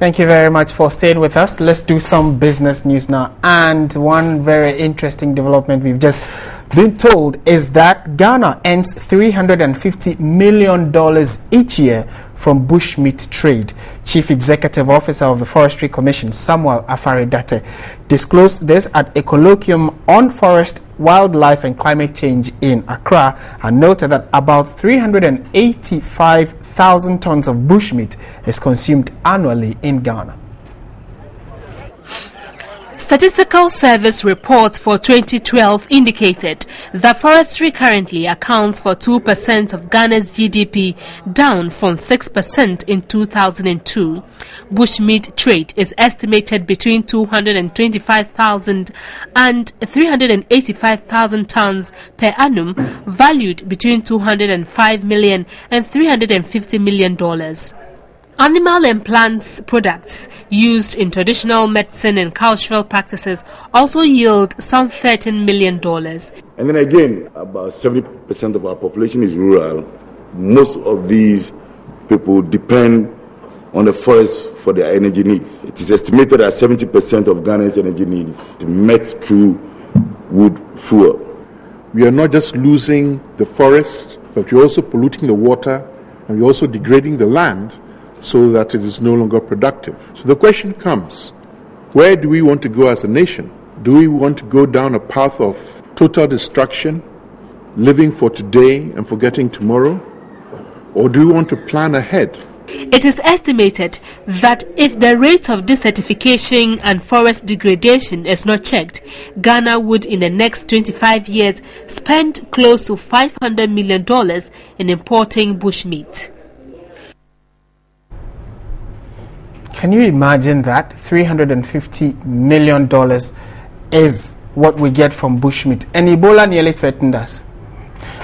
Thank you very much for staying with us. Let's do some business news now. And one very interesting development we've just been told is that Ghana earns $350 million each year from bushmeat trade. Chief Executive Officer of the Forestry Commission, Samuel Afaridate, disclosed this at a colloquium on forest, wildlife and climate change in Accra, and noted that about 385,000 tons of bushmeat is consumed annually in Ghana. Statistical Service reports for 2012 indicated that forestry currently accounts for 2% of Ghana's GDP, down from 6% in 2002. Bushmeat trade is estimated between 225,000 and 385,000 tons per annum, valued between $205 million and $350 million. Animal and plants products used in traditional medicine and cultural practices also yield some $13 million. And then again, about 70% of our population is rural. Most of these people depend on the forest for their energy needs. It is estimated that 70% of Ghana's energy needs is met through wood fuel. We are not just losing the forest, but we're also polluting the water, and we're also degrading the land so that it is no longer productive. So the question comes, where do we want to go as a nation? Do we want to go down a path of total destruction, living for today and forgetting tomorrow? Or do we want to plan ahead? It is estimated that if the rate of desertification and forest degradation is not checked, Ghana would in the next 25 years spend close to $500 million in importing bushmeat. Can you imagine that? $350 million is what we get from bushmeat. And Ebola nearly threatened us.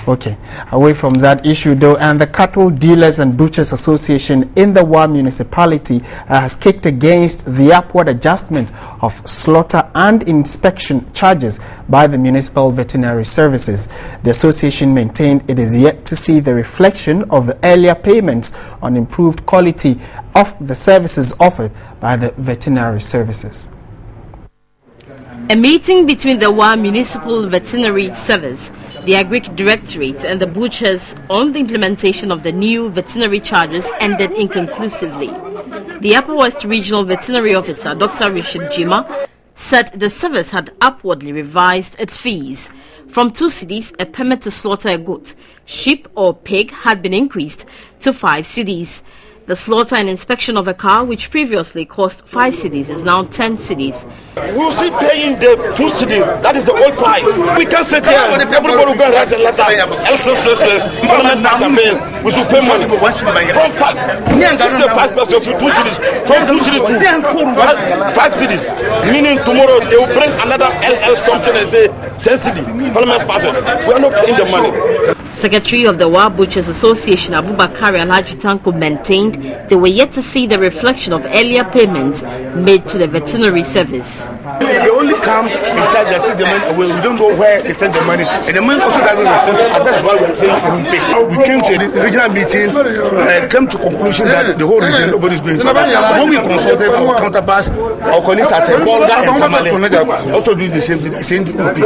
Okay, away from that issue though, and the Cattle Dealers and Butchers Association in the Wa municipality has kicked against the upward adjustment of slaughter and inspection charges by the Municipal Veterinary Services. The association maintained it is yet to see the reflection of the earlier payments on improved quality of the services offered by the veterinary services. A meeting between the Wa Municipal Veterinary Service, the Agric Directorate and the butchers on the implementation of the new veterinary charges ended inconclusively. The Upper West Regional Veterinary Officer, Dr. Richard Jima, said the service had upwardly revised its fees. From 2 cedis, a permit to slaughter a goat, sheep or pig had been increased to 5 cedis. The slaughter and inspection of a cow, which previously cost 5 cedis, is now 10 cedis. We'll still paying the 2 cedis. That is the old price. We can sit here. Everybody will go and write a letter. LCCs, Parliament Assembly. We should pay money. From 5 to 2 cedis. From 2 cedis to 5 cedis. Meaning tomorrow they will bring another LL something and say 10 cedis. Parliament passed. We are not paying the money. Secretary of the Wa Butchers Association, Abubakar Alhaji Tanko, maintained they were yet to see the reflection of earlier payments made to the veterinary service. They only come in charge and take the money away. We don't know where they send the money. And the money also doesn't reflect. And that's why we're saying we came to the regional meeting and came to conclusion that the whole region, nobody's going to. When we consulted our counterparts, our colleagues at Bonga and Tamale, they're also doing the same thing. They're saying the OP.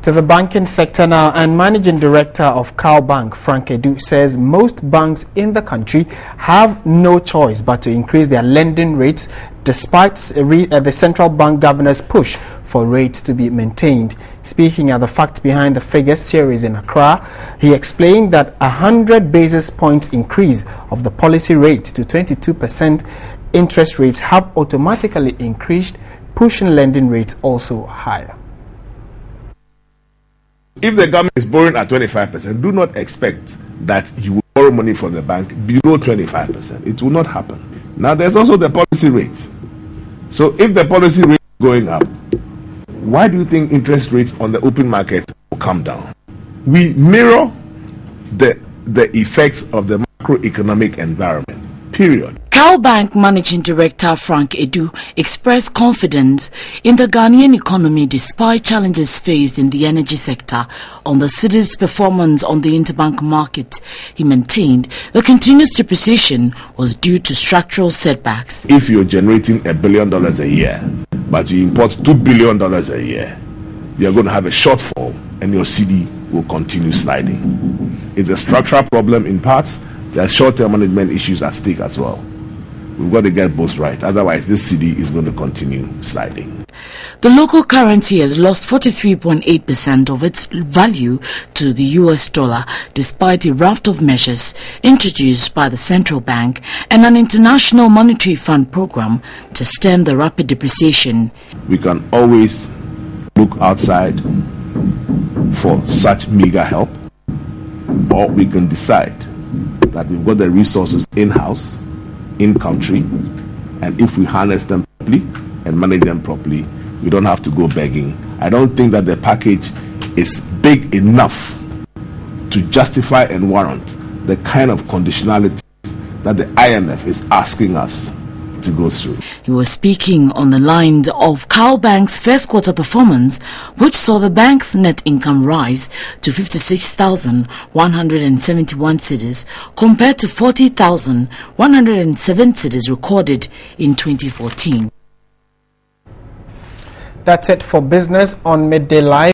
To the banking sector now, and Managing Director of Cow Bank, Frank Edu, says most banks in the country have no choice but to increase their lending rates despite the central bank governor's push for rates to be maintained. Speaking at the Facts Behind the Figures series in Accra, he explained that 100 basis points increase of the policy rate to 22% interest rates have automatically increased, pushing lending rates also higher. If the government is borrowing at 25%, do not expect that you will borrow money from the bank below 25%. It will not happen. Now, there's also the policy rate. So if the policy rate is going up, why do you think interest rates on the open market will come down? We mirror the effects of the macroeconomic environment. period. Bank Managing Director Frank Edu expressed confidence in the Ghanaian economy despite challenges faced in the energy sector. On the city's performance on the interbank market, he maintained the continuous depreciation was due to structural setbacks. If you're generating $1 billion a year, but you import $2 billion a year, you're going to have a shortfall and your CD will continue sliding. It's a structural problem in parts. There are short-term management issues at stake as well. We've got to get both right. Otherwise, this CD is going to continue sliding. The local currency has lost 43.8% of its value to the US dollar, despite a raft of measures introduced by the central bank and an international monetary fund program to stem the rapid depreciation. We can always look outside for such meager help, or we can decide that we've got the resources in-house, in-country, and if we harness them properly and manage them properly, we don't have to go begging. I don't think that the package is big enough to justify and warrant the kind of conditionality that the IMF is asking us to go through. He was speaking on the line of Bank's first quarter performance, which saw the bank's net income rise to 56,171 cedis compared to 40,107 cedis recorded in 2014. That's it for business on Midday Live.